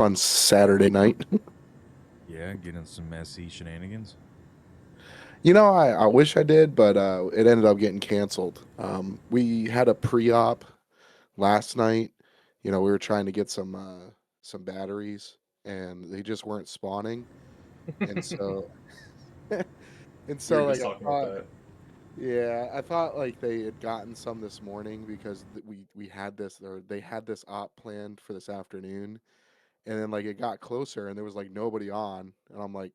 on Saturday night. Yeah, getting some SC shenanigans. I wish I did, but it ended up getting canceled. We had a pre-op last night. We were trying to get some batteries, and they just weren't spawning. And so, and We were so like just I talking about thought, that. yeah, I thought like they had gotten some this morning because we had this, or they had this op planned for this afternoon, and then like it got closer and there was like nobody on, and I'm like,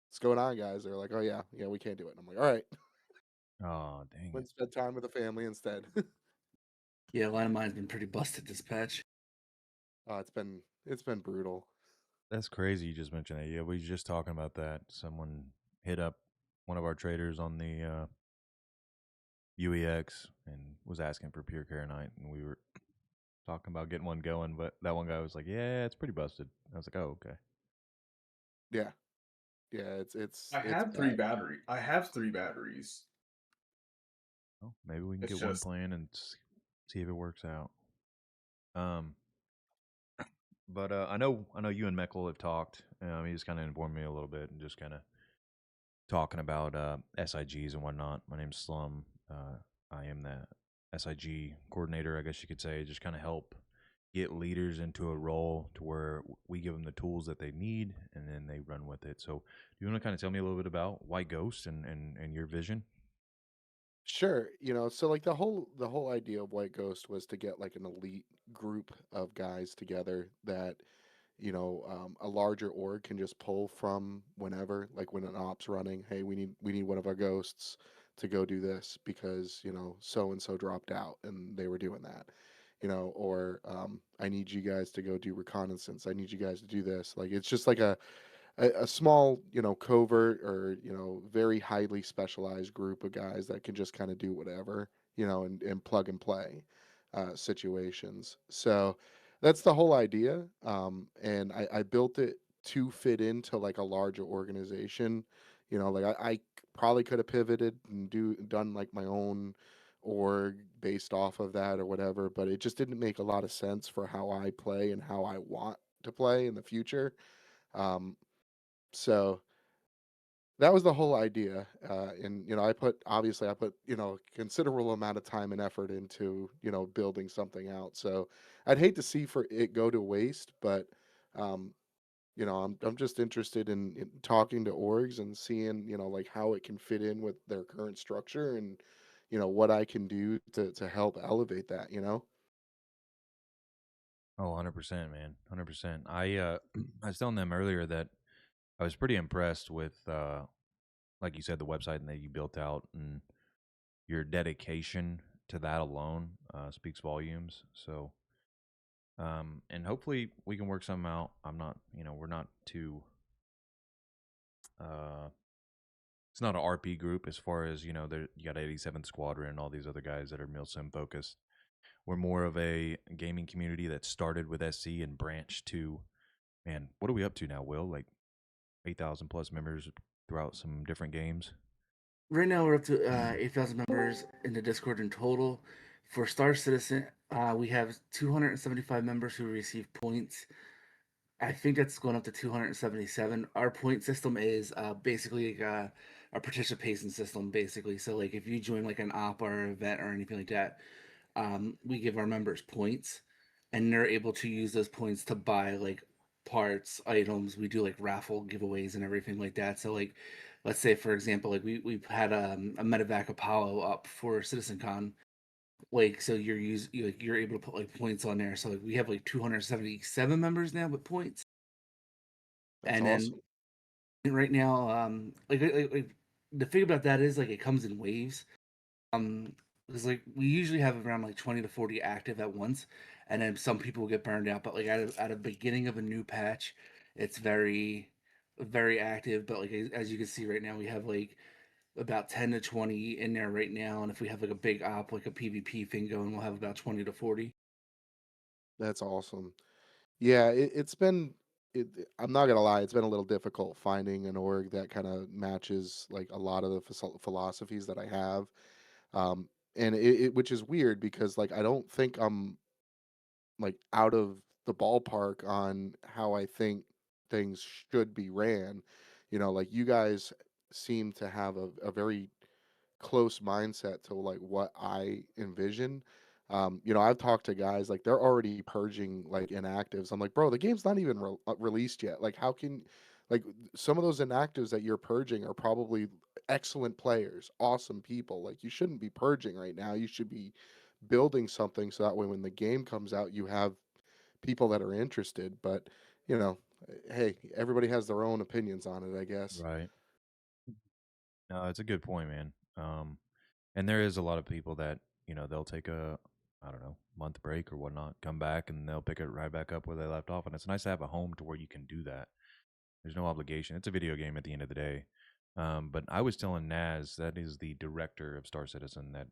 "What's going on, guys?" They're like, "Oh yeah, yeah, we can't do it." And I'm like, "All right." Oh, dang Went and it. spent time with the family instead. Yeah, a lot of mine's been pretty busted this patch. It's been brutal. That's crazy you just mentioned that. Yeah, we were just talking about that. Someone hit up one of our traders on the UEX and was asking for pure Carronite, and we were talking about getting one going, but that one guy was like, "Yeah, it's pretty busted." I was like, "Oh, okay." Yeah, yeah. It's it's I it's have three bad. battery. I have three batteries. Well, maybe we can It's get one just plan and see if it works out. Um, but I know you and Meckel have talked. He just kind of informed me a little bit and just kind of talking about SIGs and whatnot. My name's Slum. I am the SIG coordinator, I guess you could say. Just kind of help get leaders into a role to where we give them the tools that they need and then they run with it. So, do you want to kind of tell me a little bit about White Ghost and your vision? Sure. So like the whole idea of White Ghost was to get like an elite group of guys together that a larger org can just pull from whenever, like when an op's running. Hey, we need one of our ghosts to go do this because so and so dropped out and they were doing that. Or I need you guys to go do reconnaissance. I need you guys to do this. Like it's just like a small, covert or, very highly specialized group of guys that can just kind of do whatever, and plug and play situations. So that's the whole idea. And I built it to fit into like a larger organization. Like I probably could have pivoted and done like my own org based off of that or whatever, but it just didn't make a lot of sense for how I play and how I want to play in the future. Um, so that was the whole idea. And I put considerable amount of time and effort into building something out. So I'd hate to see for it go to waste, but um, I'm just interested in talking to orgs and seeing like how it can fit in with their current structure and what I can do to help elevate that. Oh, 100%, man. 100%. I was telling them earlier that I was pretty impressed with like you said, the website that you built out and your dedication to that alone speaks volumes. So, and hopefully we can work something out. I'm not, we're not too, uh, it's not an RP group as far as, there, you got 87th Squadron and all these other guys that are milsim focused. We're more of a gaming community that started with SC and branched to, man, what are we up to now, Will? Like 8,000 plus members throughout some different games. Right now, we're up to 8,000 members in the Discord in total. For Star Citizen, we have 275 members who receive points. I think that's going up to 277. Our point system is basically like, a participation system, basically. So, like, if you join like an op or an event or anything like that, we give our members points, and they're able to use those points to buy like parts, items. We do like raffle giveaways and everything like that. So, like, let's say for example, like we've had a Medevac Apollo up for CitizenCon. Like, so you're able to put like points on there. So like we have like 277 members now with points, That's and then awesome. right now, like the thing about that is like it comes in waves. Because like we usually have around like 20 to 40 active at once, and then some people get burned out. But like at a beginning of a new patch, it's very active. But like as you can see right now, we have like about 10 to 20 in there right now, and if we have like a big op like a PvP thing going, we'll have about 20 to 40. That's awesome. Yeah, it's been. I'm not gonna lie, it's been a little difficult finding an org that kind of matches like a lot of the philosophies that I have, and which is weird because like I don't think I'm like out of the ballpark on how I think things should be ran. Like you guys seem to have a very close mindset to like what I envision. I've talked to guys like they're already purging like inactives. I'm like, bro, the game's not even released yet. Like, how can like some of those inactives that you're purging are probably excellent players, awesome people. Like, you shouldn't be purging right now. You should be building something so that way when the game comes out, you have people that are interested. But you know, hey, everybody has their own opinions on it, I guess. Right. No, it's a good point, man. And there is a lot of people that they'll take a I don't know month break or whatnot, come back and they'll pick it right back up where they left off. And it's nice to have a home to where you can do that. There's no obligation. It's a video game at the end of the day. But I was telling Naz, that is the director of Star Citizen, that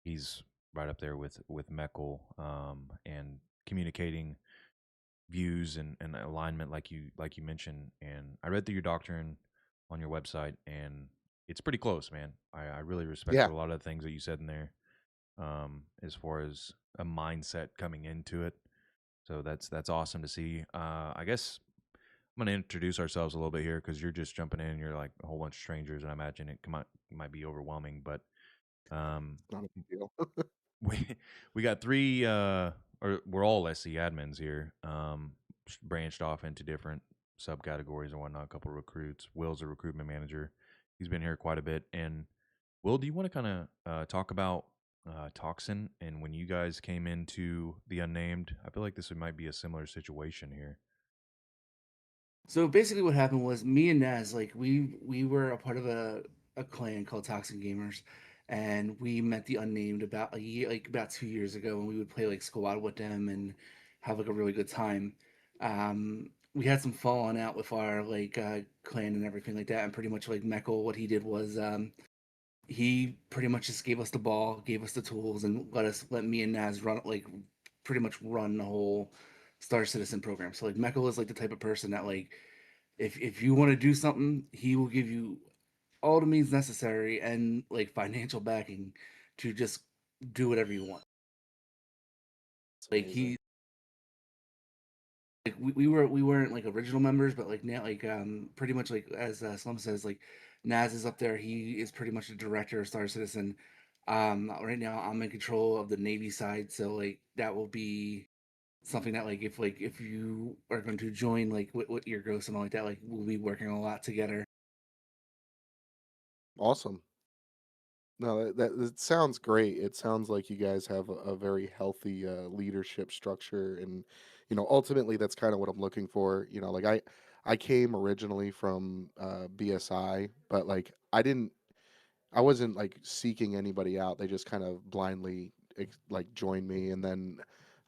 he's right up there with Meckel, and communicating views and alignment, like you mentioned. And I read through your doctrine on your website, and it's pretty close, man. I really respected Yeah, a lot of the things that you said in there, as far as a mindset coming into it. So that's awesome to see. I guess I'm gonna introduce ourselves a little bit here because you're just jumping in. You're like a whole bunch of strangers, and I imagine it might be overwhelming. But um, not a big deal. we we got three, or we're all SC admins here, branched off into different subcategories and whatnot. A couple of recruits. Will's a recruitment manager. He's been here quite a bit. And Will, do you want to kind of talk about Toxin and when you guys came into the unnamed? I feel like this might be a similar situation here. So basically, what happened was me and Naz, like we were a part of a clan called Toxic Gamers, and we met the unnamed about a year, like about 2 years ago, and we would play like squad with them and have like a really good time. We had some falling out with our like clan and everything like that, and pretty much like Meckel, what he did was he pretty much just gave us the ball, gave us the tools, and let me and Naz run like pretty much run the whole Star Citizen program. So like Meckel is like the type of person that like if you want to do something, he will give you all the means necessary and like financial backing to just do whatever you want. It's Like amazing. he like we weren't like original members, but like now like pretty much like as Slum says, like Naz is up there. He is pretty much the director of Star Citizen. Right now I'm in control of the Navy side, so like that will be something that like if you are going to join like with your ghost and all like that, like we'll be working a lot together. Awesome. No, that sounds great. It sounds like you guys have a very healthy leadership structure, and ultimately that's kind of what I'm looking for. Like I came originally from BSI, but like I wasn't like seeking anybody out. They just kind of blindly like joined me, and then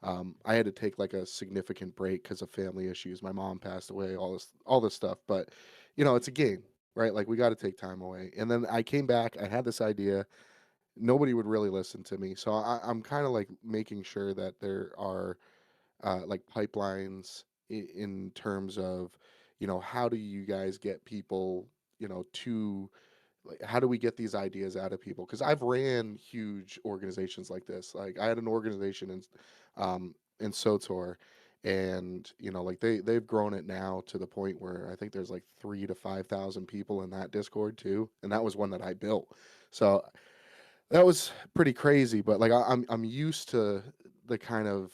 I had to take like a significant break because of family issues. My mom passed away, all this stuff. But it's a game, right? Like we got to take time away. And then I came back. I had this idea. Nobody would really listen to me, so I'm kind of like making sure that there are like pipelines in terms of how do you guys get people to like how do we get these ideas out of people, because I've ran huge organizations like this. Like I had an organization in Sotor, and like they've grown it now to the point where I think there's like 3 to 5 thousand people in that Discord too, and that was one that I built. So that was pretty crazy, but like I'm used to the kind of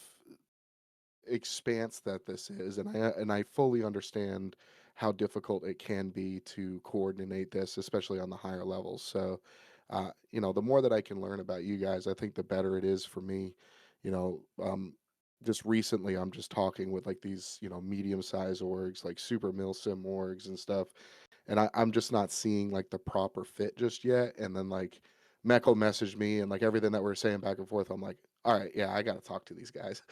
expanse that this is, and I fully understand how difficult it can be to coordinate this, especially on the higher levels. So, the more that I can learn about you guys, I think the better it is for me. You know, um, just recently, I'm just talking with like these, medium-sized orgs, like super milsim orgs and stuff, and I'm just not seeing like the proper fit just yet. And then like Meckel messaged me, and like everything that we're saying back and forth, I'm like, all right, yeah, I got to talk to these guys.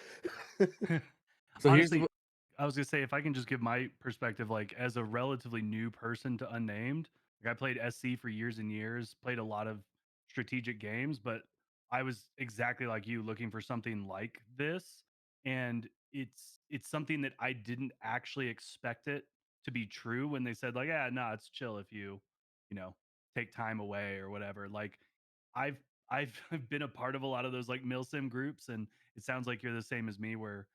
So here's Honestly, I was gonna say if I can just give my perspective, like as a relatively new person to Unnamed, like I played SC for years and years, played a lot of strategic games, but I was exactly like you looking for something like this. And it's something that I didn't actually expect it to be true when they said like, yeah, no, it's chill if you know, take time away or whatever. Like I've I've been a part of a lot of those like milsim groups, and it sounds like you're the same as me where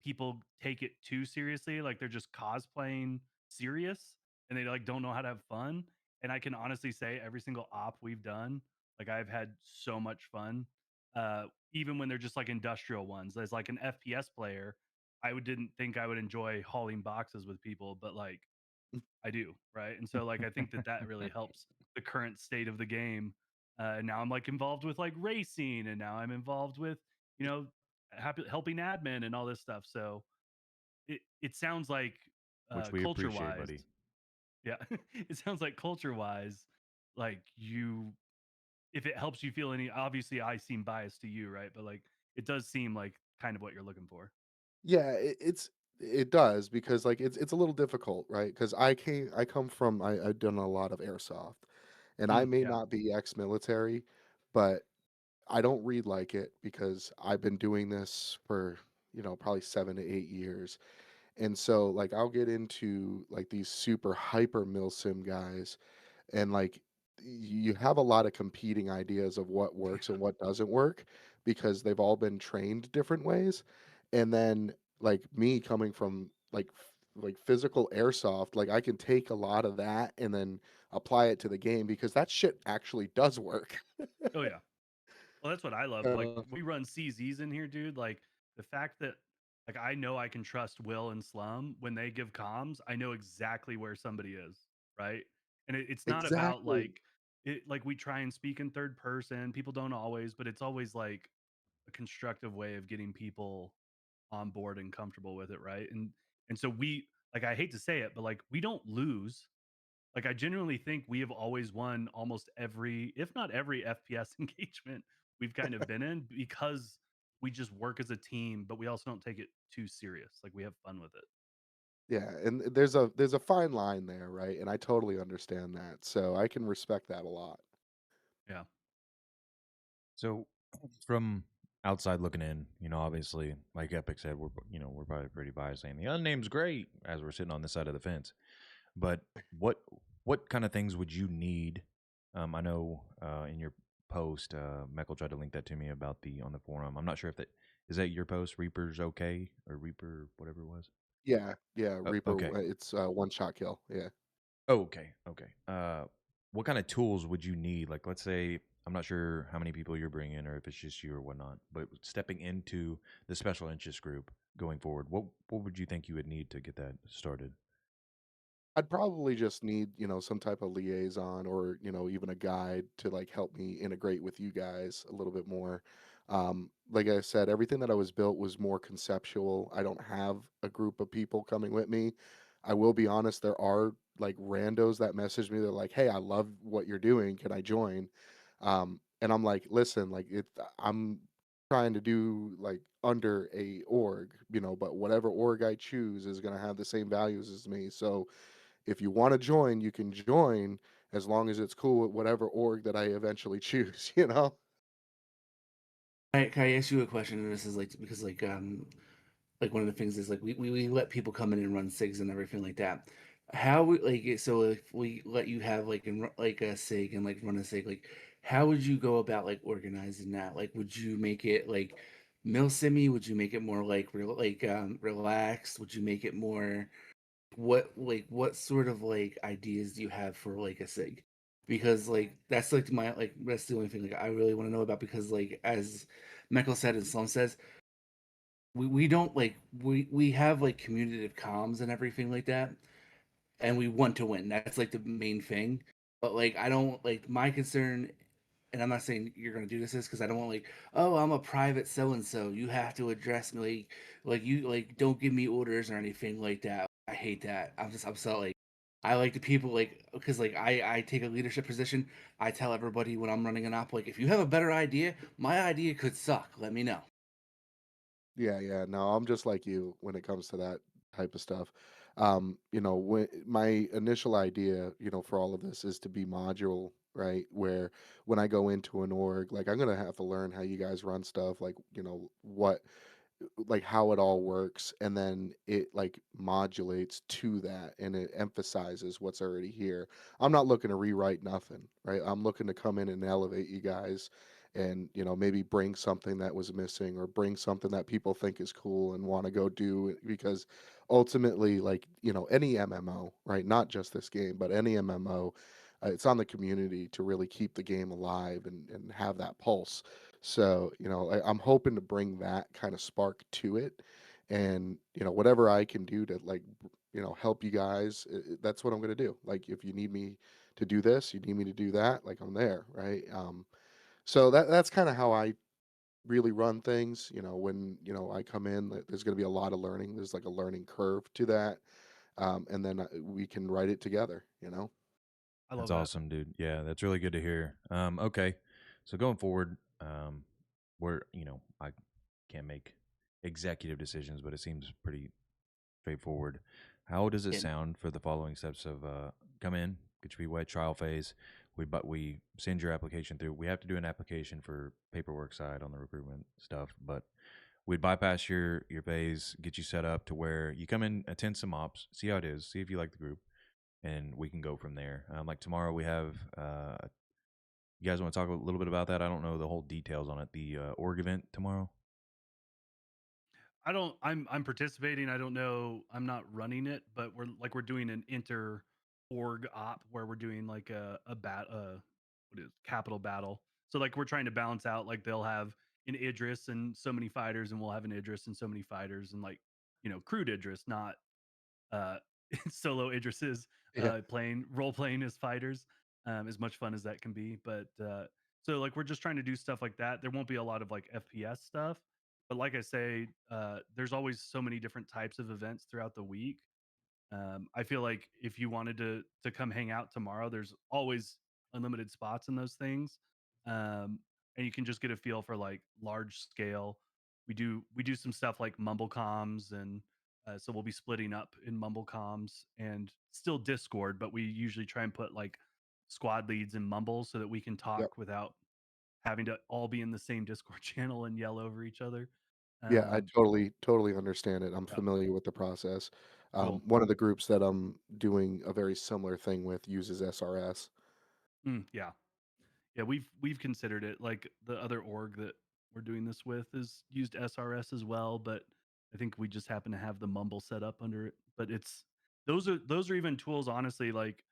people take it too seriously, like they're just cosplaying serious and they like don't know how to have fun. And I can honestly say every single op we've done, like I've had so much fun. Even when they're just like industrial ones. As like an FPS player, didn't think I would enjoy hauling boxes with people, but like I do, right? And so like I think that that really helps the current state of the game. And now I'm like involved with like racing, and now I'm involved with you know helping admin and all this stuff. So it sounds like which we culture appreciate, wise, buddy. yeah, it sounds like culture wise, like you if it helps you feel any. Obviously, I seem biased to you, right? But like it does seem like kind of what you're looking for. Yeah, it does because like it's a little difficult, right? Because I come from I've done a lot of airsoft, and I may Yeah. not be ex-military, but I don't read like it because I've been doing this for probably 7 to 8 years, and so like I'll get into like these super hyper milsim guys, and like you have a lot of competing ideas of what works and what doesn't work because they've all been trained different ways. And then like me coming from like physical airsoft, like I can take a lot of that and then apply it to the game because that shit actually does work. Oh yeah. Well, that's what I love. Like uh, we run CZs in here, dude. Like the fact that like I know I can trust Will and Slum when they give comms, I know exactly where somebody is, right? And it's not about exactly. like we try and speak in third person. People don't always, but it's always like a constructive way of getting people on board and comfortable with it, right? And so we like I hate to say it, but like we don't lose. Like I genuinely think we have always won almost every, if not every FPS engagement we've kind of been in because we just work as a team, but we also don't take it too serious. Like we have fun with it. Yeah, and there's a fine line there, right? And I totally understand that. So I can respect that a lot. Yeah. So, from outside looking in, obviously, like Epic said, we're probably pretty biased saying the unname's great as we're sitting on this side of the fence. But what what kind of things would you need? I know in your post, Meckle tried to link that to me about the on the forum. I'm not sure if that is that your post. Reaper's okay or Reaper whatever it was. Yeah, yeah, Reaper, Okay. it's one shot kill. Yeah. Oh, okay. Okay. What kind of tools would you need? Like, let's say I'm not sure how many people you're bringing, or if it's just you or whatnot. But stepping into the special interest group going forward, what would you think you would need to get that started? I'd probably just need, some type of liaison or, even a guide to like help me integrate with you guys a little bit more. Like I said, everything that I was built was more conceptual. I don't have a group of people coming with me. I will be honest, there are like randos that message me. They're like, "Hey, I love what you're doing. Can I join?" And I'm like, "Listen, like I'm trying to do like under a org, but whatever org I choose is going to have the same values as me. So if you want to join, you can join as long as it's cool with whatever org that I eventually choose, you know? Can I ask you a question? And this is like because like one of the things is like we let people come in and run SIGs and everything like that. How would so if we let you have like a SIG and like run a SIG, like how would you go about like organizing that? Like would you make it like mil simi? Would you make it more like relaxed? Would you make it more what sort of like ideas do you have for like a SIG? Because like that's like my like that's the only thing like I really want to know about because like as Michael said and Slum says, we don't like we have like communicative comms and everything like that, and we want to win. That's like the main thing. But like I don't like my concern, and I'm not saying you're gonna do this is because I don't want like, oh, I'm a private so and so. You have to address me like you like don't give me orders or anything like that. I hate that. I'm so like I like the people like because like I take a leadership position. I tell everybody when I'm running an op like if you have a better idea, my idea could suck. Let me know. Yeah, yeah. No, I'm just like you when it comes to that type of stuff. When my initial idea, for all of this is to be module, right? Where when I go into an org, like I'm gonna have to learn how you guys run stuff, like, like how it all works, and then it like modulates to that and it emphasizes what's already here. I'm not looking to rewrite nothing, right? I'm looking to come in and elevate you guys and maybe bring something that was missing or bring something that people think is cool and want to go do, because ultimately, like, any MMO, right? Not just this game, but any MMO, it's on the community to really keep the game alive and have that pulse. So, I'm hoping to bring that kind of spark to it, and whatever I can do to, like, help you guys, that's what I'm going to do. Like, if you need me to do this, you need me to do that, like, I'm there, right? So that's kind of how I really run things. When I come in, there's going to be a lot of learning. There's like a learning curve to that, and then we can write it together. I That's love that. awesome, dude. Yeah, that's really good to hear. Okay, so going forward, we're I can't make executive decisions, but it seems pretty straightforward. How does it And sound for the following steps of come in, get your feet wet, trial phase. We send your application through. We have to do an application for paperwork side on the recruitment stuff, but we'd bypass your phase, get you set up to where you come in, attend some ops, see how it is, see if you like the group, and we can go from there. Like tomorrow, we have. You guys want to talk a little bit about that? I don't know the whole details on it. The org event tomorrow. I don't. I'm participating. I don't know. I'm not running it, but we're doing an inter org op where we're doing like what is capital battle. So like we're trying to balance out, like they'll have an Idris and so many fighters, and we'll have an Idris and so many fighters, and like crude Idris, not uh solo Idrises, Yeah. playing role playing as fighters, as much fun as that can be. But so like we're just trying to do stuff like that. There won't be a lot of like FPS stuff, but like I say, there's always so many different types of events throughout the week. I feel like if you wanted to come hang out tomorrow, there's always unlimited spots in those things, and you can just get a feel for like large scale. We do some stuff like mumble comms, and so we'll be splitting up in mumble comms and still Discord, but we usually try and put like squad leads in mumble so that we can Yep. talk without having to all be in the same Discord channel and yell over each other. Yeah, I Um, totally understand it. I'm yeah, familiar with the process. cool. One of the groups that I'm doing a very similar thing with uses SRS. Yeah. Yeah, we've considered it. Like the other org that we're doing this with is used SRS as well, but I think we just happen to have the Mumble set up under it. But it's those are even tools, honestly, like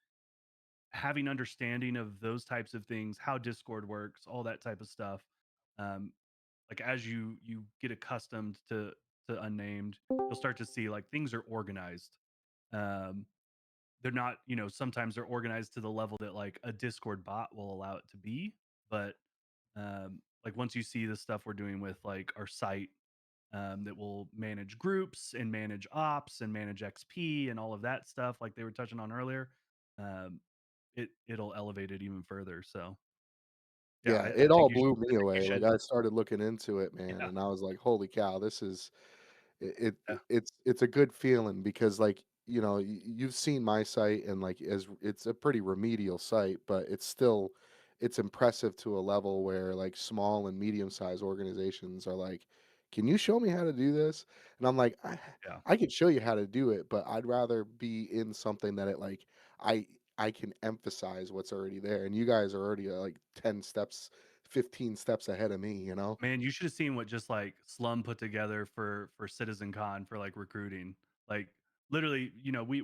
having understanding of those types of things, how Discord works, all that type of stuff. Um, like as you get accustomed to unnamed, you'll start to see like things are organized. Um, they're not, sometimes they're organized to the level that like a Discord bot will allow it to be, but like once you see the stuff we're doing with like our site, that will manage groups and manage ops and manage XP and all of that stuff, like they were touching on earlier, um, it'll elevate it even further. So yeah, Yeah, I it think all you should. blew me I think you away. Like, should. I started looking into it, man, Yeah, and I was like, "Holy cow, this is yeah, it's a good feeling," because, like, you've seen my site, and like, as it's a pretty remedial site, but it's impressive to a level where like small and medium-sized organizations are like, "Can you show me how to do this?" And I'm like, yeah. I could show you how to do it, but I'd rather be in something that I I can emphasize what's already there, and you guys are already like 10 steps, 15 steps ahead of me. Man, you should have seen what just like Slum put together for Citizen Con for like recruiting. Like literally,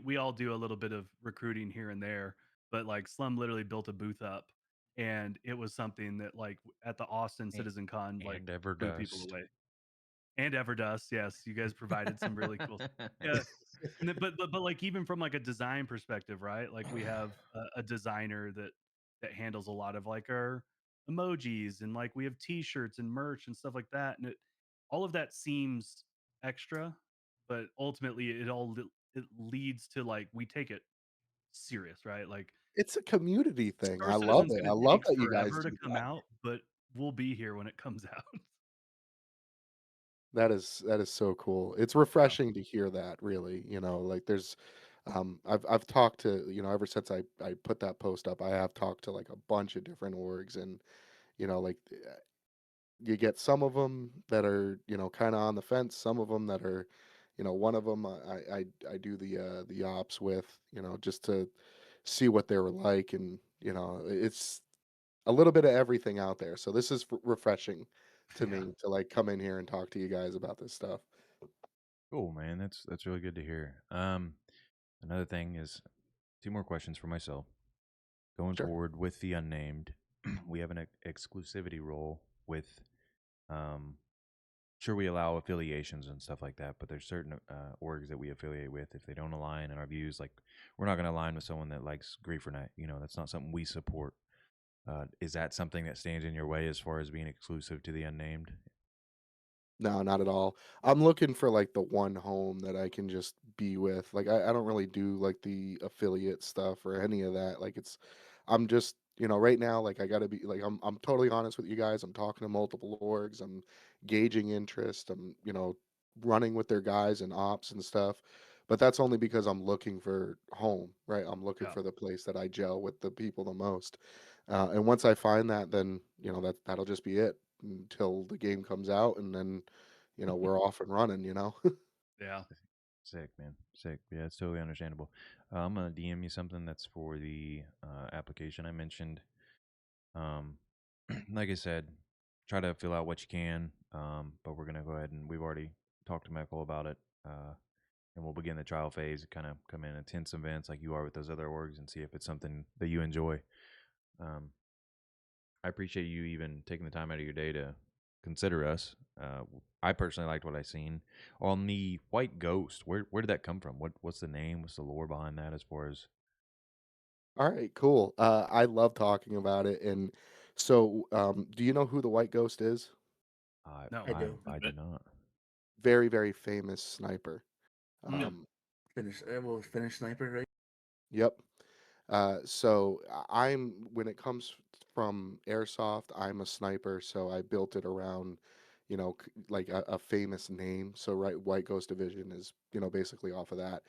we all do a little bit of recruiting here and there, but like Slum literally built a booth up, and it was something that like at the Austin A- Citizen Con like and blew people Everdust. away. And Everdust, yes, you guys provided some really cool. Yeah, and but like even from like a design perspective, right? Like we have a designer that handles a lot of like our emojis, and like we have T-shirts and merch and stuff like that, and all of that seems extra, but ultimately it leads to like we take it serious, right? Like It's a community thing. Star I love Citizen's it. going I to love take that you guys forever to do come that. out, but we'll be here when it comes out. That is so cool. It's Yeah. refreshing to hear that, really. Like, there's I've talked to, ever since I put that post up, I have talked to like a bunch of different orgs, and like, you get some of them that are, kind of on the fence, some of them that are, one of them I do the ops with, just to see what they were like, and it's a little bit of everything out there. So this is refreshing to Yeah. me to like come in here and talk to you guys about this stuff. Cool, man. That's really good to hear. Another thing is 2 more questions for myself. Going Sure. forward with the unnamed, we have an exclusivity rule with um sure we allow affiliations and stuff like that, but there's certain orgs that we affiliate with. If they don't align in our views, like we're not going to align with someone that likes Griefer Night. That's not something we support. Is that something that stands in your way as far as being exclusive to the unnamed? No, not at all. I'm looking for like the one home that I can just be with. Like I don't really do like the affiliate stuff or any of that. Like I'm just, right now, like I gotta be like I'm totally honest with you guys. I'm talking to multiple orgs, I'm gauging interest, I'm, running with their guys and ops and stuff. But that's only because I'm looking for home, right? I'm looking Yeah. for the place that I gel with the people the most. And once I find that, then that'll just be it until the game comes out, and then we're off and running. Yeah. Sick, man. Sick. Yeah, it's totally understandable. I'm gonna DM you something that's for the application I mentioned. Um, like I said, try to fill out what you can. But we're gonna go ahead and we've already talked to Michael about it. And we'll begin the trial phase. Kind of come in intense events like you are with those other orgs, and see if it's something that you enjoy. Um, I appreciate you even taking the time out of your day to consider us. I personally liked what I seen on the White Ghost. Where did that come from? What's the name? What's the lore behind that? As far as All right, cool. I love talking about it. And so, do you know who the White Ghost is? I No. I I do. I do not. Very, very famous sniper. Hmm. Yep. Um, Finish sniper, right? yep. So I'm when it comes from airsoft, I'm a sniper, so I built it around, like a famous name. So right, White Ghost Division is, basically off of that.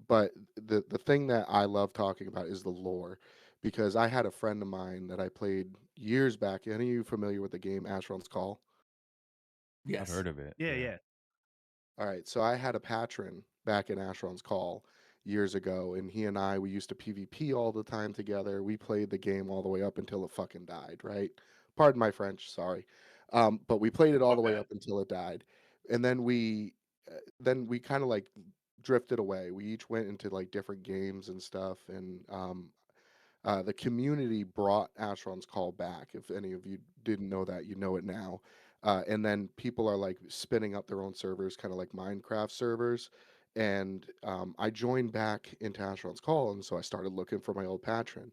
But the thing that I love talking about is the lore, because I had a friend of mine that I played years back. Any of you familiar with the game Asheron's Call? I've Yes. heard of it. Yeah. Yeah. Yeah. All right, so I had a patron back in Asheron's Call years ago, and he and we used to PvP all the time together. We played the game all the way up until it fucking died, right? Pardon my French, sorry. But we played it all My the way bad. up until it died. And then we kind of like drifted away. We each went into like different games and stuff, and the community brought Asheron's Call back. If any of you didn't know that, you know it now. And then people are like spinning up their own servers, kind of like Minecraft servers. And I joined back into Asheron's Call, and so I started looking for my old patron.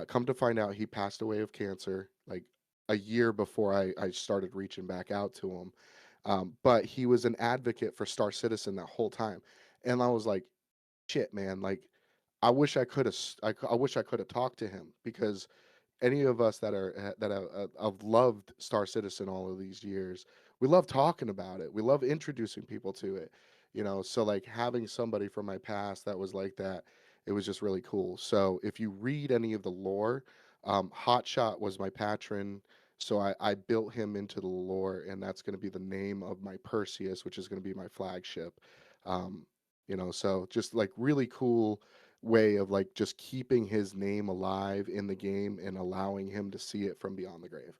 Come to find out, he passed away of cancer like a year before I started reaching back out to him. But he was an advocate for Star Citizen that whole time. And I was like, shit, man, like I wish I could have. I wish I could have talked to him, because any of us that have loved Star Citizen all of these years, we love talking about it. We love introducing people to it. So like having somebody from my past that was like that, it was just really cool. So if you read any of the lore, Hotshot was my patron. So I built him into the lore, and that's going to be the name of my Perseus, which is going to be my flagship. Um, so just like really cool way of like just keeping his name alive in the game and allowing him to see it from beyond the grave.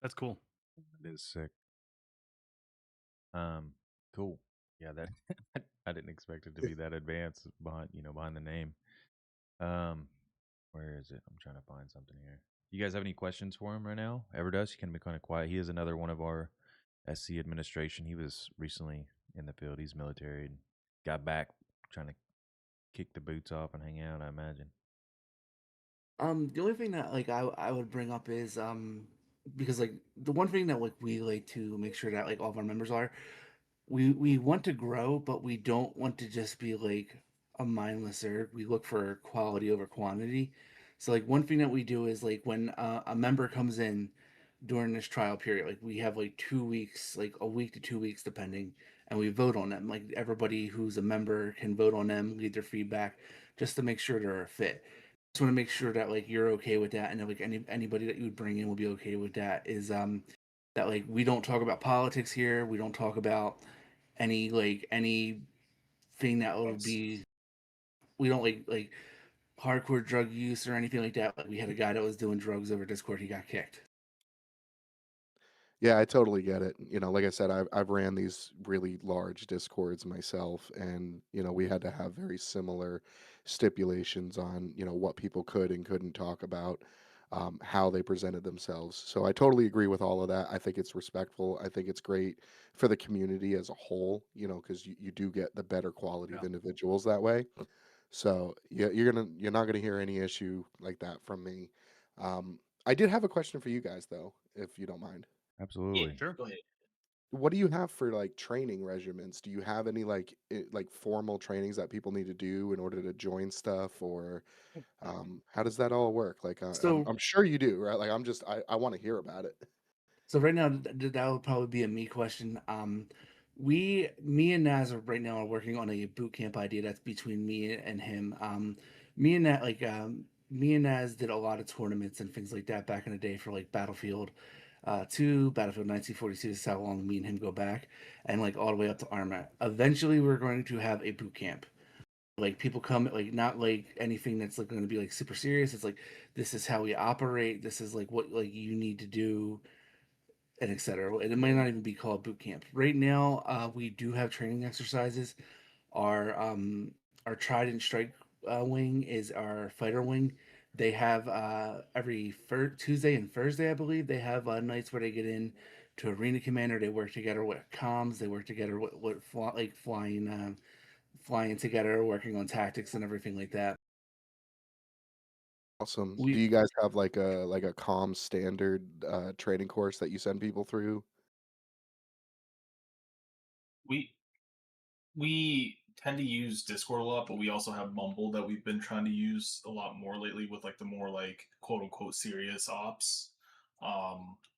That's cool. It is sick. Um, cool. Yeah, that I didn't expect it to be that advanced behind the name. Um, where is it? I'm trying to find something here. You guys have any questions for him right now? Ever does? He can be kind of quiet. He is another one of our SC administration. He was recently in the field. He's military and got back trying to kick the boots off and hang out, I imagine. The only thing that like I would bring up is because like the one thing that like we like to make sure that like all of our members are, we want to grow, but we don't want to just be like a mindless herb. We look for quality over quantity. So like one thing that we do is like when a member comes in during this trial period, like we have like 2 weeks, like a week to 2 weeks depending, and we vote on them. Like everybody who's a member can vote on them, leave their feedback, just to make sure they're a fit. Just want to make sure that like you're okay with that, and that like anybody that you would bring in will be okay with that. Is that like we don't talk about politics here. We don't talk about anything that would That's be, we don't like hardcore drug use or anything like that. Like we had a guy that was doing drugs over Discord, he got kicked. Yeah, I totally get it. Like I said, I've ran these really large discords myself, and we had to have very similar stipulations on what people could and couldn't talk about, how they presented themselves. So I totally agree with all of that. I think it's respectful. I think it's great for the community as a whole. Because you do get the better quality of Yeah. individuals that way. So you're not gonna hear any issue like that from me. I did have a question for you guys though, if you don't mind. Yeah, Absolutely. Sure. go ahead. What do you have for like training regimens? Do you have any like formal trainings that people need to do in order to join stuff, or how does that all work? Like So I'm sure you do, right? Like I want to hear about it. So right now, that would probably be a me question. Me and Naz are right now are working on a boot camp idea that's between me and him. Me and Naz did a lot of tournaments and things like that back in the day for like Battlefield 2, Battlefield 1942. This is how long me and him go back, and like all the way up to Arma. Eventually, we're going to have a boot camp. Like people come, like not like anything that's like going to be like super serious. It's like this is how we operate. This is like what like you need to do and etc. And it might not even be called boot camp. Right now, we do have training exercises. Our um, our Trident Strike wing is our fighter wing. They have every Tuesday and Thursday, I believe, they have nights where they get in to Arena Commander. They work together with comms. They work together with flying together, working on tactics and everything like that. Awesome. Do We you guys have like a calm standard training course that you send people through? We we tend to use Discord a lot, but we also have Mumble that we've been trying to use a lot more lately with like the more like quote unquote serious ops.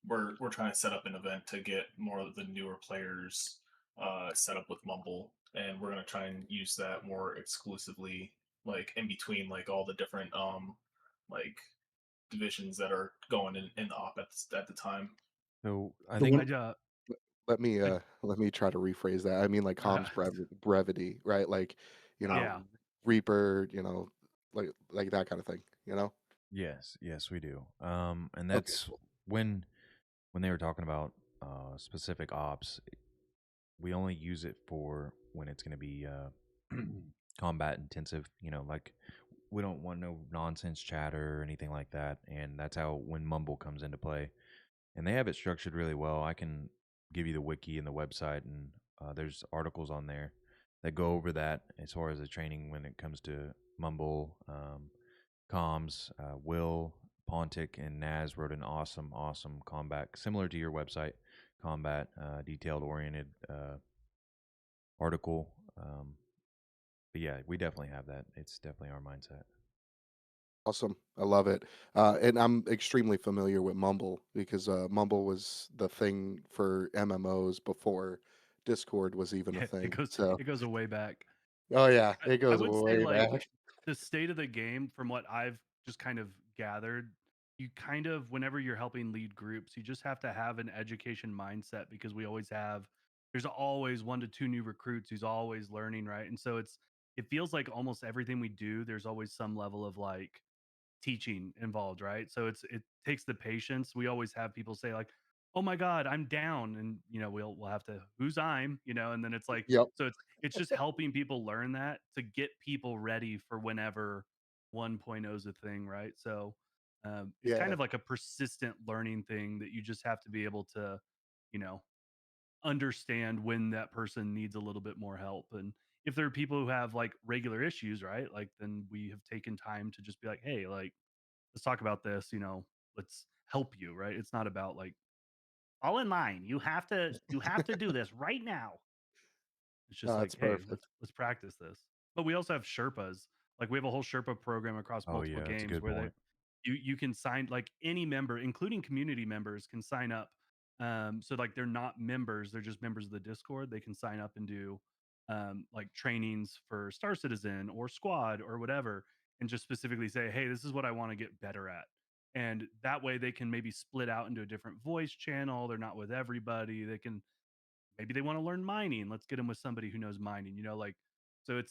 We're trying to set up an event to get more of the newer players set up with Mumble, and we're gonna try and use that more exclusively, like in between like all the different like divisions that are going in the op at the time. So I the think I one I Let me try to rephrase that. I mean like comms brevity, right? Like, you know, yeah. Reaper, like that kind of thing, yes, yes, we do. And Okay, that's cool. when when they were talking about specific ops, we only use it for when it's going to be combat intensive. Like we don't want no nonsense chatter or anything like that, and that's how when Mumble comes into play. And they have it structured really well. I can give you the wiki and the website, and there's articles on there that go over that as far as the training when it comes to Mumble, comms. Will Pontic and Naz wrote an awesome, awesome combat, similar to your website, combat detailed oriented article. But yeah, we definitely have that. It's definitely our mindset. Awesome. I love it. And I'm extremely familiar with Mumble because Mumble was the thing for MMOs before Discord was even a Yeah, thing. So, it goes a way back. oh yeah, I, it I goes would say way like back. the state of the game from what I've just kind of gathered, you kind of whenever you're helping lead groups, you just have to have an education mindset because we always have there's always 1 to 2 new recruits who's always learning, right? And so it feels like almost everything we do, there's always some level of like teaching involved, right? So it takes the patience. We always have people say like, "Oh my god, I'm down." And we'll have to who's and then it's like Yep. so it's just helping people learn that to get people ready for whenever 1.0 is a thing, right? So it's kind Yeah. of like a persistent learning thing that you just have to be able to, you know, understand when that person needs a little bit more help. And if there are people who have like regular issues, right? Like then we have taken time to just be like, hey, like let's talk about this, let's help you, right? It's not about like all in line. You have to do this right now. It's just No, like, that's hey, perfect. let's practice this. But we also have Sherpas. Like we have a whole Sherpa program across Oh multiple yeah, that's a games good where point. you can sign like any member, including community members, can sign up. So like they're not members, they're just members of the Discord. They can sign up and do like trainings for Star Citizen or Squad or whatever, and just specifically say, hey, this is what I want to get better at. And that way they can maybe split out into a different voice channel. They're not with everybody. They can maybe they want to learn mining. Let's get them with somebody who knows mining, like so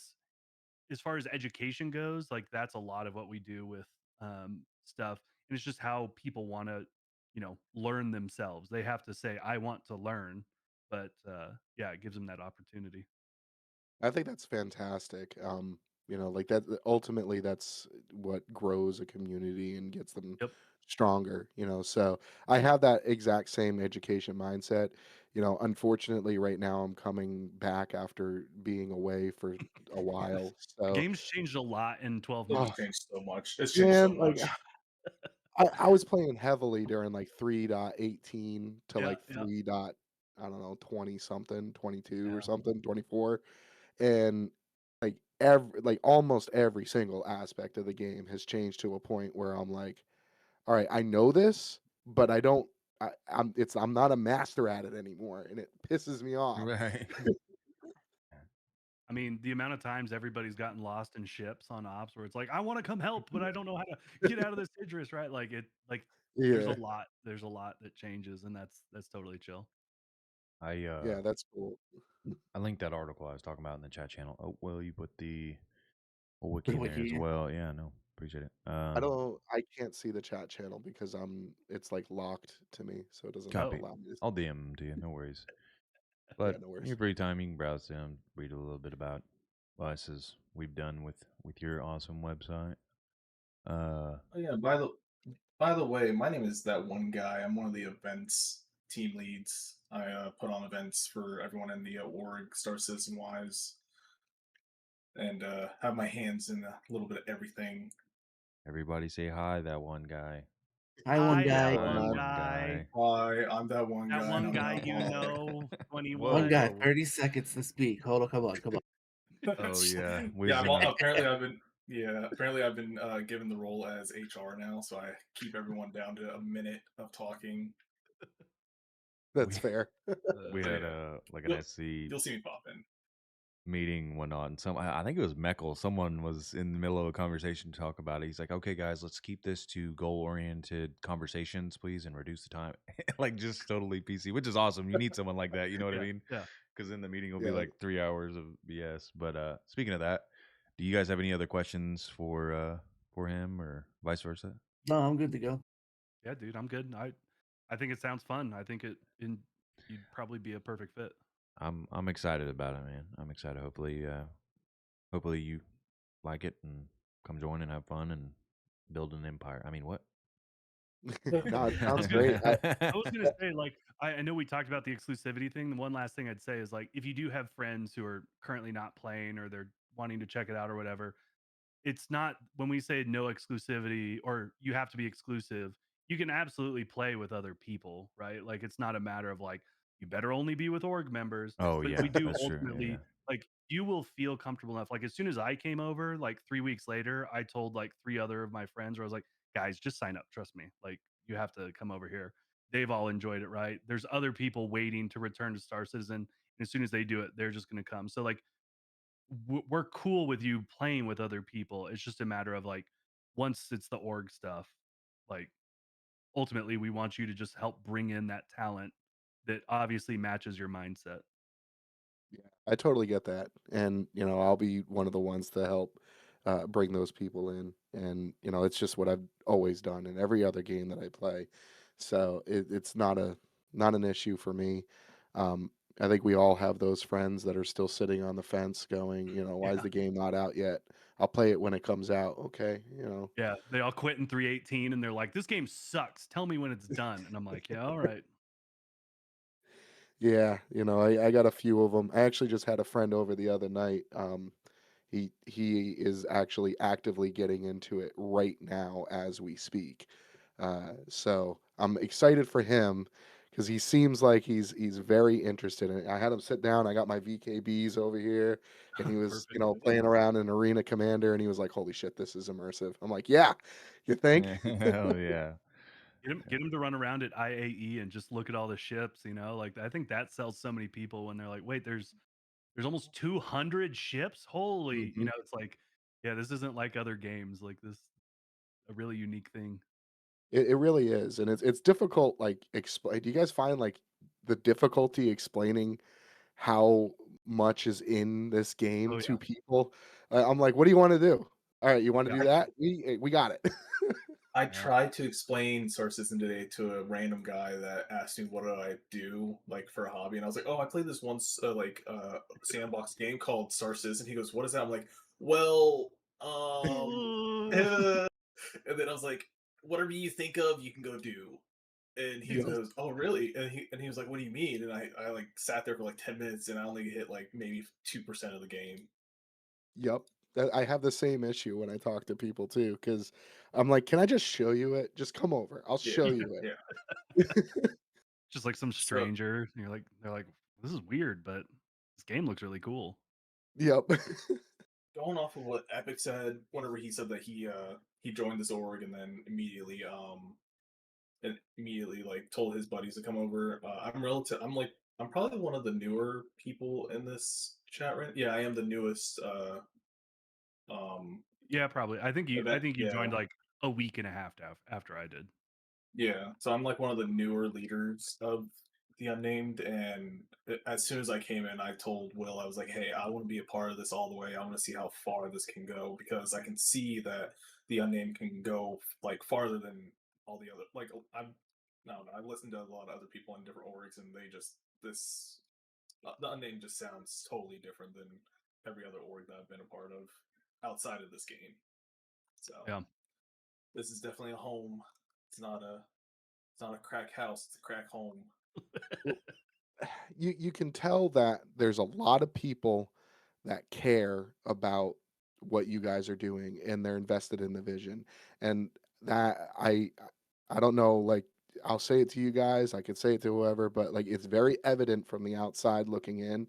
as far as education goes, like that's a lot of what we do with stuff, and it's just how people want to, learn themselves. They have to say, "I want to learn," but yeah, it gives them that opportunity. I think that's fantastic. Like that ultimately that's what grows a community and gets them Yep. stronger. So I have that exact same education mindset. Unfortunately right now I'm coming back after being away for a while. The So game's changed a lot in 12 It's oh months. changed so much. It's changed so man, like much. I was playing heavily during like 3.18 to Yeah, like yeah, 3. I don't know, 20 something, 22 or yeah. something, 24. And like almost every single aspect of the game has changed to a point where I'm like, all right, I know this, but I don't I'm not a master at it anymore and it pisses me off. Right. I mean, the amount of times everybody's gotten lost in ships on ops where it's like, I want to come help, but I don't know how to get out of this Idris, right? Like Yeah. there's a lot that changes, and that's totally chill. I Yeah, that's cool. I linked that article I was talking about in the chat channel. Oh, well, you put the wiki Put a in there as wiki. well. Yeah, no, appreciate it. I can't see the chat channel because it's like locked to me, so it doesn't Oh, Copy. allow me to I'll DM them to you. No worries. yeah, But no in worries. your free time, you can browse them, read a little bit about us as we've done with your awesome website. Oh yeah, by the way, my name is that one guy. I'm one of the events team leads. I put on events for everyone in the org, Star Citizen wise, and have my hands in a little bit of everything. Everybody say hi, that one guy. Hi, one hi, that guy. Hey, one man. One guy, guy. Hi, I'm that one that guy, and one I'm guy not you wrong. know, Whoa, One 21. guy. whoa. 30 seconds to speak. Hold on. Come on. Come on. Oh yeah, Yeah, whizzing. apparently I've been given the role as HR now, so I keep everyone down to a minute of talking. That's We fair. we So had yeah, like an you'll SC you'll see me pop in. meeting went on. I think it was Meckel. Someone was in the middle of a conversation to talk about it. He's like, "Okay, guys, let's keep this to goal oriented conversations, please, and reduce the time." Like just totally PC, which is awesome. You need someone like that. You know what I Yeah, mean? yeah. Because then the meeting will be Yeah. like 3 hours of BS. But speaking of that, do you guys have any other questions for him or vice versa? No, I'm good to go. Yeah, dude, I'm good. I think it sounds fun. I think you'd probably be a perfect fit. I'm excited about it, man. I'm excited. Hopefully you like it and come join and have fun and build an empire. I mean, what? No, it I was sounds gonna great. I was gonna say, like, I know we talked about the exclusivity thing. The one last thing I'd say is like if you do have friends who are currently not playing or they're wanting to check it out or whatever, it's not when we say no exclusivity or you have to be exclusive, you can absolutely play with other people, right? Like it's not a matter of like you better only be with org members, Oh but yeah, we do that's true. Yeah, yeah. ultimately like you will feel comfortable enough. Like as soon as I came over, like 3 weeks later, I told like 3 other of my friends where I was like, "Guys, just sign up, trust me. Like you have to come over here." They've all enjoyed it, right? There's other people waiting to return to Star Citizen, and as soon as they do it, they're just going to come. So like we're cool with you playing with other people. It's just a matter of like once it's the org stuff, like ultimately we want you to just help bring in that talent that obviously matches your mindset. Yeah, I totally get that. And, I'll be one of the ones to help bring those people in. And, it's just what I've always done in every other game that I play. So it's not an issue for me. Um, I think we all have those friends that are still sitting on the fence going, why is Yeah. the game not out yet? I'll play it when it comes out. Okay. Yeah. They all quit in 318 and they're like, this game sucks. Tell me when it's done. And I'm like, yeah, all right. Yeah, I got a few of them. I actually just had a friend over the other night. He is actually actively getting into it right now as we speak. So I'm excited for him because he seems like he's very interested in it. I had him sit down. I got my VKBs over here, and he was Perfect. playing around in Arena Commander, and he was like, "Holy shit, this is immersive." I'm like, "Yeah, you think?" Hell yeah. Get him to run around at IAE and just look at all the ships, like I think that sells so many people when they're like, wait, there's almost 200 ships. Holy, hmm it's like, yeah, this isn't like other games. Like this, a really unique thing. It really is, and it's difficult. Like, explain. Do you guys find like the difficulty explaining how much is in this game Oh to yeah, people. I'm like, "What do you wanna do? Alright, you wanna yeah, do that? We got it." I yeah. tried to explain Star Citizen today to a random guy that asked me what do I do like for a hobby, and I was like, "Oh, I played this once sandbox game called Star Citizen." He goes, "What is that?" I'm like, "Well, and then I was like, "Whatever you think of, you can go do." And he Yep, goes, "Oh, really?" And he was like, "What do you mean?" And I like sat there for like 10 minutes, and I only hit like maybe 2% of the game. yep. That I have the same issue when I talk to people too, because 'cause I'm like, "Can I just show you it? Just come over. I'll Yeah, show you yeah. it." Just like some So stranger, and they're like, this is weird, but this game looks really cool. Yep. going off of what Epic said, whenever he said that he joined this org and then immediately like told his buddies to come over. I'm probably one of the newer people in this chat right. Yeah, I am the newest um Yeah, probably. I event. think you Yeah, joined like a week and a half after I did. yeah. So I'm like one of the newer leaders of the unnamed, and as soon as I came in, I told Will, I was like, "Hey, I want to be a part of this all the way. I want to see how far this can go because I can see that the unnamed can go like farther than all the other. Like I'm, no, no, I've listened to a lot of other people in different orgs, and they just this the unnamed just sounds totally different than every other org that I've been a part of outside of this game. So Yeah. this is definitely a home. It's not a it's not a crack house, it's a crack home. Well, you can tell that there's a lot of people that care about what you guys are doing and they're invested in the vision. And that I don't know, like I'll say it to you guys, I could say it to whoever, but like it's very evident from the outside looking in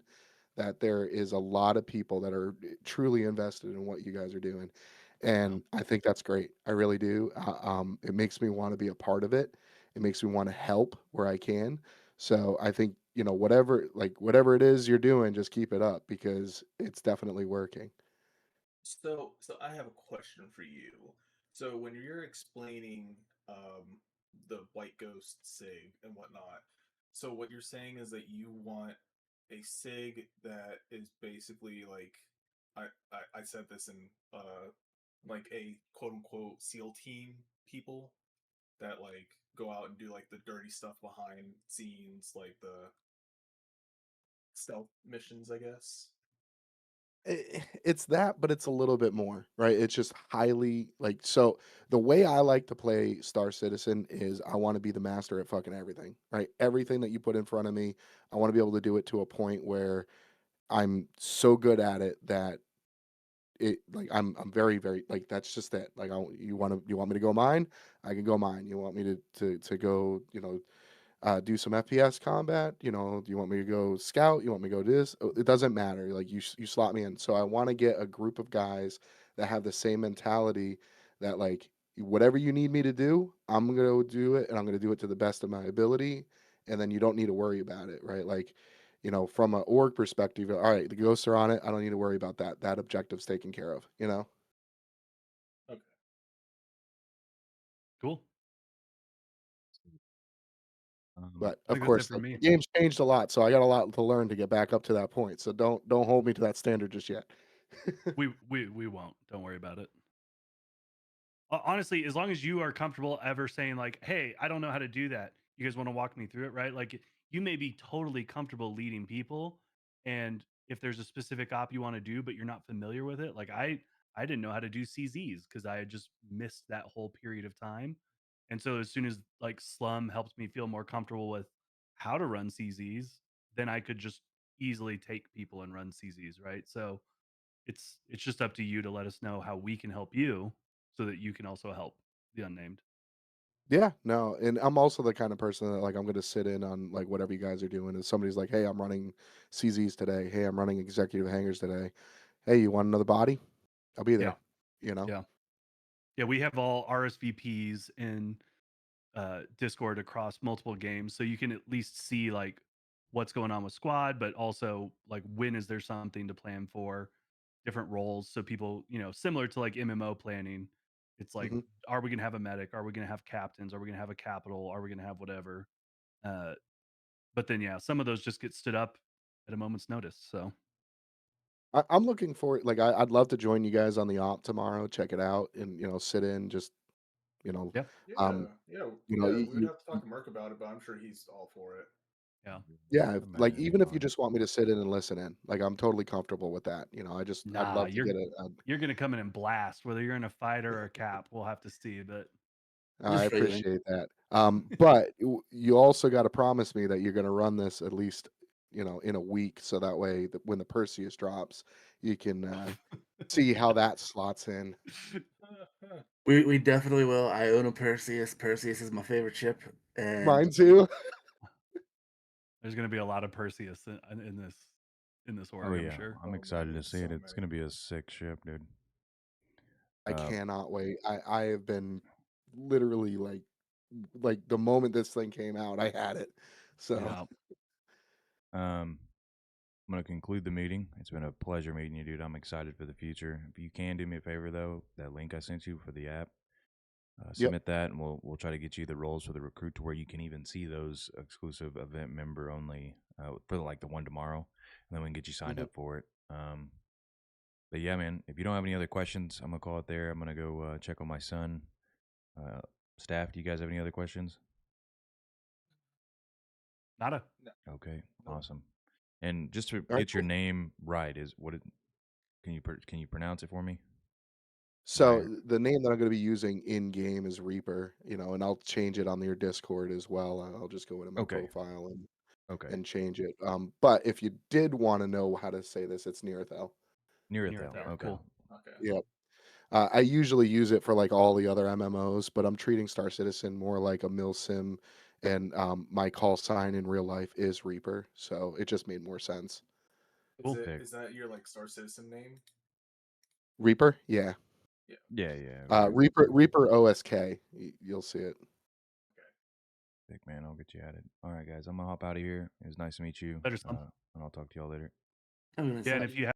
that there is a lot of people that are truly invested in what you guys are doing. Yeah. And I think that's great. I really do. It makes me want to be a part of it. It makes me want to help where I can. So I think, whatever it is you're doing, just keep it up because it's definitely working. So I have a question for you. So when you're explaining the White Ghost SIG and whatnot, so what you're saying is that you want a SIG that is basically like I said this in like a quote unquote SEAL team people that like go out and do like the dirty stuff behind scenes, like the stealth missions, I guess. It's that, but it's a little bit more, right? It's just highly like so. The way I like to play Star Citizen is I want to be the master at fucking everything, right? Everything that you put in front of me, I want to be able to do it to a point where I'm so good at it that I'm very very like that's just it. Like you want me to go mine, I can go mine. You want me to go do some FPS combat. Do you want me to go scout? You want me to go do this? It doesn't matter. Like you slot me in. So I want to get a group of guys that have the same mentality that like whatever you need me to do, I'm gonna go do it, and I'm gonna do it to the best of my ability. And then you don't need to worry about it, right? Like, from an org perspective, all right, the ghosts are on it. I don't need to worry about that. That objective's taken care of. Okay. Cool. Um, But I of think that's it course, for me. the game's changed a lot, so I got a lot to learn to get back up to that point. So don't hold me to that standard just yet. We won't. Don't worry about it. Honestly, as long as you are comfortable ever saying like, "Hey, I don't know how to do that. You guys want to walk me through it?" Right? Like you may be totally comfortable leading people, and if there's a specific op you want to do, but you're not familiar with it, like I didn't know how to do CZs because I had just missed that whole period of time, and so as soon as like Slum helped me feel more comfortable with how to run CZs, then I could just easily take people and run CZs. Right? So it's just up to you to let us know how we can help you so that you can also help the unnamed. Yeah, no, and I'm also the kind of person that like I'm gonna sit in on like whatever you guys are doing. If somebody's like, "Hey, I'm running CZs today. Hey, I'm running executive hangers today. Hey, you want another body? I'll be Yeah. there." You know. Yeah. Yeah, we have all RSVPs in Discord across multiple games, so you can at least see like what's going on with squad, but also like when is there something to plan for, different roles. So people, similar to like MMO planning, it's like, Hmm. are we gonna have a medic? Are we gonna have captains? Are we gonna have a capital? Are we gonna have whatever? Uh, but then yeah, some of those just get stood up at a moment's notice. So I'm looking forward. Like I'd love to join you guys on the op tomorrow. Check it out, and sit in. Just you know, yeah, um, We would have to talk to Merc about it, but I'm sure he's all for it. yeah. yeah. I Like imagine it'd be even if you fun. just want me to sit in and listen in, like I'm totally comfortable with that. I'd Nah, love to get it. you're gonna come in and blast whether you're in a fighter or a cap. We'll have to see, but I Just regular. appreciate that. But you also got to promise me that you're going to run this at least, in a week, so that way that when the Perseus drops, you can see how that slots in. We definitely will. I own a Perseus. Perseus is my favorite chip, and Mine too. there's gonna be a lot of Perseus in this Oh org, I'm yeah, sure. I'm Oh, excited man, to see it. so It's gonna be a sick ship, dude. I Uh, cannot wait. I have been literally like the moment this thing came out, I had it. So Yeah. I'm gonna conclude the meeting. It's been a pleasure meeting you, dude. I'm excited for the future. If you can do me a favor though, that link I sent you for the app, yep. submit that, and we'll try to get you the roles for the recruit to where you can even see those exclusive event member only for like the one tomorrow, and then we can get you signed Mhm. up for it. But yeah, man, if you don't have any other questions, I'm gonna call it there. I'm gonna go check on my son. Uh, Staff, do you guys have any other questions? Nada. Okay, Nope. awesome. And just to All right, get your cool. name right, is what it, can you pronounce it for me? So My the name that I'm going to be using in game is Reaper, and I'll change it on your Discord as well. I'll just go into my okay, profile and okay, change it. But if you did want to know how to say this, it's Nearthel. Nearithel. Nearithel. Okay, Cool. Okay. Yep. I usually use it for like all the other MMOs, but I'm treating Star Citizen more like a milsim, and my call sign in real life is Reaper, so it just made more sense. Cool. sick. Is that your like Star Citizen name? Reaper, yeah. Yeah. Yeah, yeah, Reaper. Reaper OSK. You'll see it. Okay. Sick, man. I'll get you added. All right, guys, I'm gonna hop out of here. It was nice to meet you, Better son. and I'll talk to y'all later. I'm gonna Yeah, and say if you